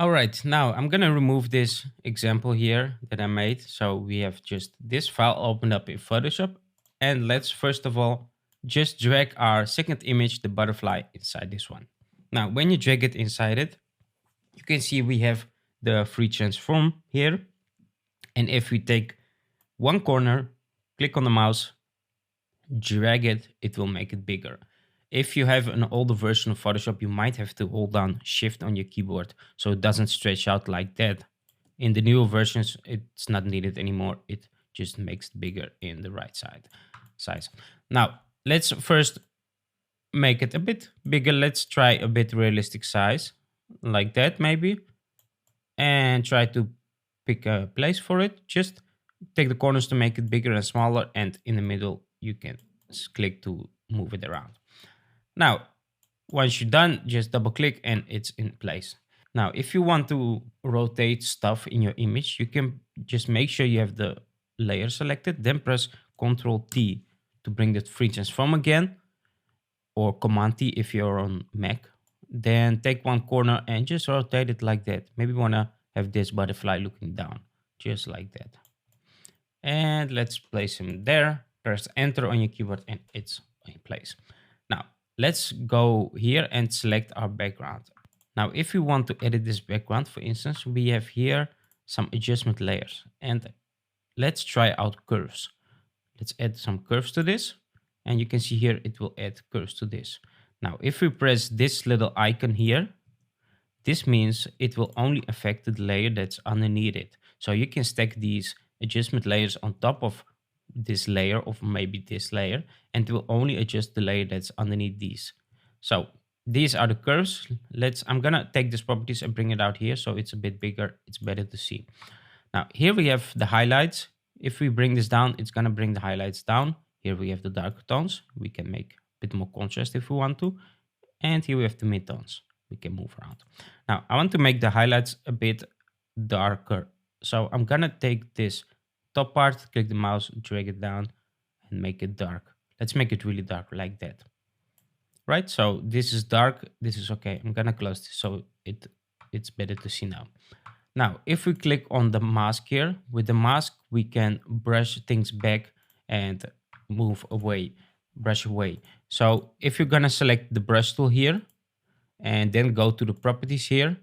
All right, now I'm gonna remove this example here that I made. So we have just this file opened up in Photoshop. And let's first of all, just drag our second image, the butterfly, inside this one. Now, when you drag it inside it, you can see we have the free transform here. And if we take one corner, click on the mouse, drag it, it will make it bigger. If you have an older version of Photoshop, you might have to hold down Shift on your keyboard so it doesn't stretch out like that. In the newer versions, it's not needed anymore. It just makes it bigger in the right side size. Now, let's first make it a bit bigger. Let's try a bit realistic size, like that maybe, and try to pick a place for it. Just take the corners to make it bigger and smaller, and in the middle, you can click to move it around. Now, once you're done, just double click and it's in place. Now, if you want to rotate stuff in your image, you can just make sure you have the layer selected, then press Ctrl T to bring the free transform again, or Command T if you're on Mac. Then take one corner and just rotate it like that. Maybe you want to have this butterfly looking down, just like that. And let's place him there. Press Enter on your keyboard and it's in place. Now, let's go here and select our background. Now, if we want to edit this background, for instance, we have here some adjustment layers. And let's try out curves. Let's add some curves to this. And you can see here, it will add curves to this. Now, if we press this little icon here, this means it will only affect the layer that's underneath it. So you can stack these adjustment layers on top of this layer, or maybe this layer, and it will only adjust the layer that's underneath these. So these are the curves. I'm gonna take these properties and bring it out here so it's a bit bigger. It's better to see. Now here we have the highlights. If we bring this down, it's gonna bring the highlights down. Here we have the darker tones. We can make a bit more contrast if we want to. And here we have the midtones. We can move around. Now I want to make the highlights a bit darker. So I'm gonna take this top part, click the mouse, drag it down and make it dark. Let's make it really dark like that. Right, so this is dark, this is okay. I'm gonna close this so it's better to see now. Now, if we click on the mask here, with the mask, we can brush things back and move away, brush away. So if you're gonna select the brush tool here and then go to the properties here,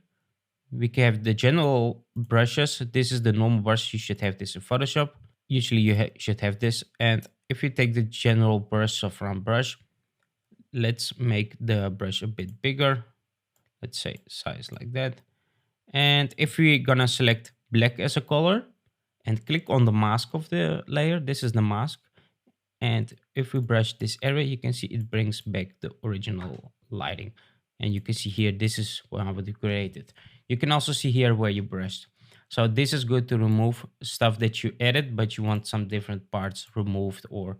we can have the general brushes. This is the normal brush. You should have this in Photoshop. Usually you should have this. And if you take the general brush, so from brush, let's make the brush a bit bigger. Let's say size like that. And if we're gonna select black as a color and click on the mask of the layer, this is the mask. And if we brush this area, you can see it brings back the original lighting. And you can see here, this is how we created. You can also see here where you brushed. So this is good to remove stuff that you added, but you want some different parts removed, or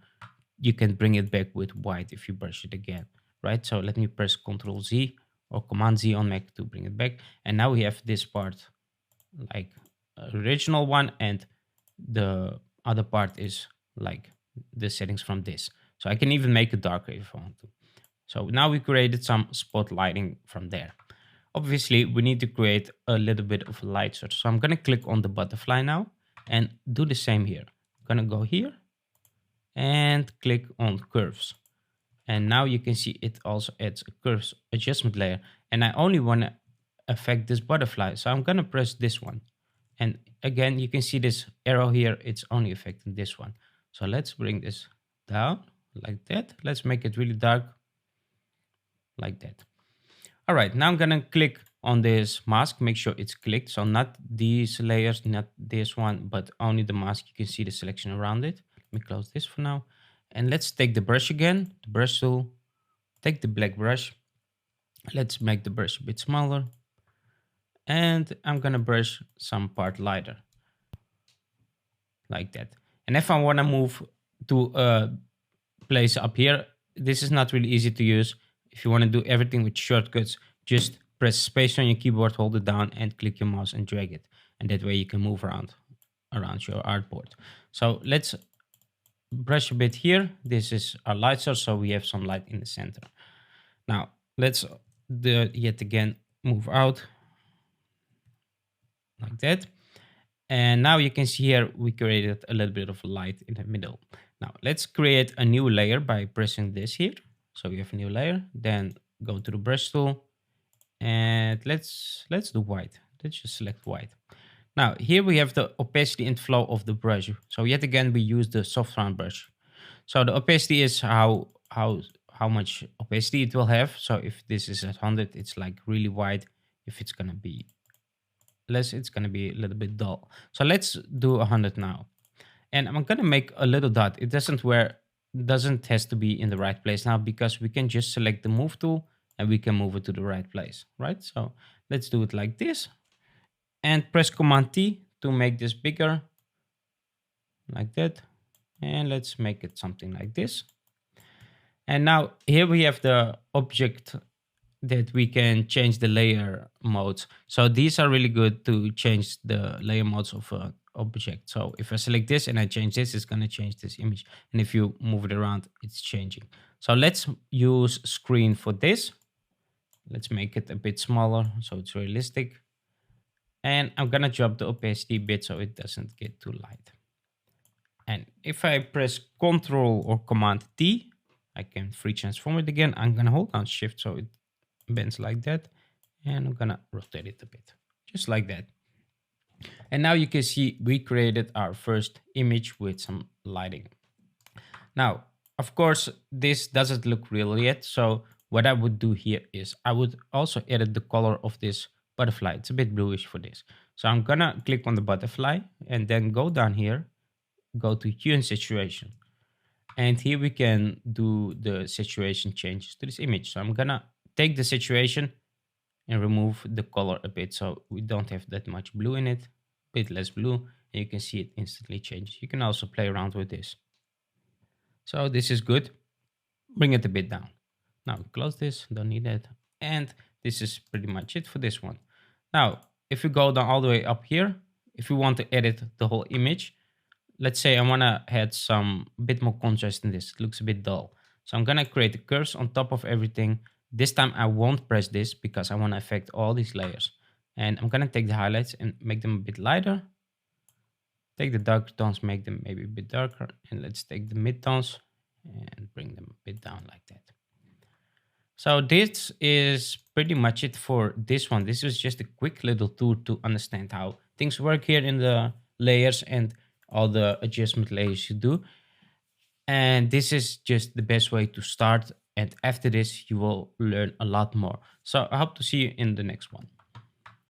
you can bring it back with white if you brush it again, right? So let me press Ctrl Z or Command Z on Mac to bring it back. And now we have this part like original one, and the other part is like the settings from this. So I can even make it darker if I want to. So now we created some spot lighting from there. Obviously, we need to create a little bit of a light source. So I'm going to click on the butterfly now and do the same here. I'm going to go here and click on curves. And now you can see it also adds a curves adjustment layer. And I only want to affect this butterfly. So I'm going to press this one. And again, you can see this arrow here. It's only affecting this one. So let's bring this down like that. Let's make it really dark like that. All right, now I'm gonna click on this mask, make sure it's clicked. So not these layers, not this one, but only the mask. You can see the selection around it. Let me close this for now. And let's take the brush again, the brush tool, take the black brush. Let's make the brush a bit smaller. And I'm gonna brush some part lighter, like that. And if I wanna move to a place up here, this is not really easy to use. If you wanna do everything with shortcuts, just press space on your keyboard, hold it down and click your mouse and drag it. And that way you can move around your artboard. So let's brush a bit here. This is our light source, so we have some light in the center. Now let's yet again move out that. And now you can see here, we created a little bit of light in the middle. Now let's create a new layer by pressing this here. So we have a new layer, then go to the brush tool and let's do white. Let's just select white. Now here we have the opacity and flow of the brush. So yet again, we use the soft round brush. So the opacity is how much opacity it will have. So if this is at 100, it's like really white. If it's gonna be less, it's gonna be a little bit dull. So let's do 100 now. And I'm gonna make a little dot. It doesn't has to be in the right place now, because we can just select the move tool and we can move it to the right place, right? So let's do it like this and press Command T to make this bigger, like that. And let's make it something like this. And now here we have the object that we can change the layer modes. So these are really good to change the layer modes of an object. So if I select this and I change this, it's going to change this image. And if you move it around, it's changing. So let's use screen for this. Let's make it a bit smaller so it's realistic. And I'm going to drop the opacity a bit so it doesn't get too light. And if I press Ctrl or Command T, I can free transform it again. I'm going to hold down Shift so it bends like that. And I'm going to rotate it a bit, just like that. And now you can see we created our first image with some lighting. Now, of course, this doesn't look real yet. So what I would do here is I would also edit the color of this butterfly. It's a bit bluish for this. So I'm going to click on the butterfly and then go down here, go to hue and saturation. And here we can do the saturation changes to this image. So I'm going to take the saturation and remove the color a bit so we don't have that much blue in it, a bit less blue, and you can see it instantly changes. You can also play around with this. So this is good. Bring it a bit down. Now close this, don't need that. And this is pretty much it for this one. Now, if we go down all the way up here, if we want to edit the whole image, let's say I want to add some bit more contrast in this. It looks a bit dull. So I'm going to create a curves on top of everything. This time I won't press this because I want to affect all these layers. And I'm going to take the highlights and make them a bit lighter. Take the darker tones, make them maybe a bit darker. And let's take the midtones and bring them a bit down like that. So this is pretty much it for this one. This was just a quick little tour to understand how things work here in the layers and all the adjustment layers you do. And this is just the best way to start. And after this, you will learn a lot more. So I hope to see you in the next one.